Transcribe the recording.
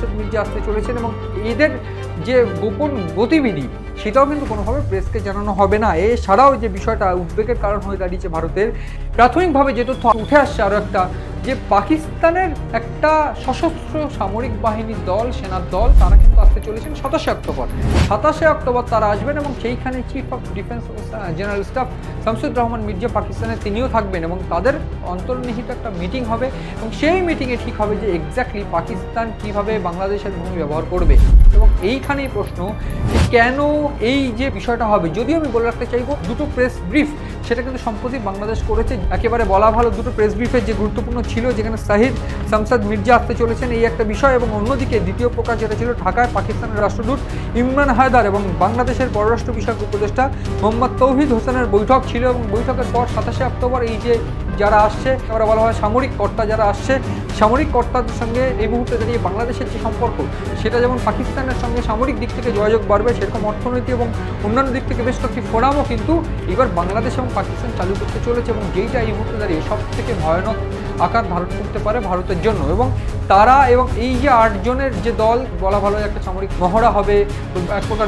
শামসাদ মির্জা আসতে চলেছেন এবং এদের যে গোপন গতিবিধি সেটাও কিন্তু কোনোভাবে প্রেসকে জানানো হবে না। এছাড়াও যে বিষয়টা উদ্বেগের কারণ হয়ে দাঁড়িয়েছে ভারতের, প্রাথমিকভাবে যে তথ্য উঠে আসছে আরও একটা, যে পাকিস্তানের একটা সশস্ত্র সামরিক বাহিনীর দল, সেনার দল, তারা কিন্তু আসতে চলেছেন 27 অক্টোবর। 27 অক্টোবর তারা আসবেন এবং সেইখানে chief of defence general staff Shamsur Rahman Mirza পাকিস্তানের তিনিও থাকবেন এবং তাদের অন্তর্নিহিত একটা মিটিং হবে এবং সেই মিটিংয়ে ঠিক হবে যে এক্স্যাক্টলি পাকিস্তান কীভাবে বাংলাদেশের ভূমি ব্যবহার করবে। এবং এইখানেই প্রশ্ন যে কেন এই যে বিষয়টা হবে। যদিও আমি বলে রাখতে চাইবো, দুটো প্রেস ব্রিফ সেটা কিন্তু সম্প্রতি বাংলাদেশ করেছে, একেবারে বলা ভালো দুটো প্রেস ব্রিফের যে গুরুত্বপূর্ণ ছিল, যেখানে শাহিদ শামসাদ মির্জা আসতে চলেছেন এই একটা বিষয়, এবং অন্যদিকে দ্বিতীয় প্রকাশ যেটা ছিল ঢাকায় পাকিস্তানের রাষ্ট্রদূত ইমরান হায়দার এবং বাংলাদেশের পররাষ্ট্র বিষয়ক উপদেষ্টা মোহাম্মদ তৌহিদ হোসেনের বৈঠক ছিল। এবং বৈঠকের পর 27 অক্টোবর এই যে যারা আসছে, আমরা বলা হয় সামরিক কর্তা যারা আসছে, সামরিক কর্তাদের সঙ্গে এই মুহূর্তে দাঁড়িয়ে বাংলাদেশের যে সম্পর্ক সেটা যেমন পাকিস্তানের সঙ্গে সামরিক দিক থেকে যোগাযোগ বাড়বে, সেরকম অর্থনৈতিক এবং অন্যান্য দিক থেকে বেশ কয়েকটি ফোরামও কিন্তু এবার বাংলাদেশ এবং পাকিস্তান চালু করতে চলেছে, এবং যেইটা এই মুহূর্তে দাঁড়িয়ে সব থেকে ভয়ানক আকার ধারণ করতে পারে ভারতের জন্য। এবং তারা এবং এই যে 8 জনের যে দল, বলা ভালো একটা সামরিক মহড়া হবে, এক প্রকার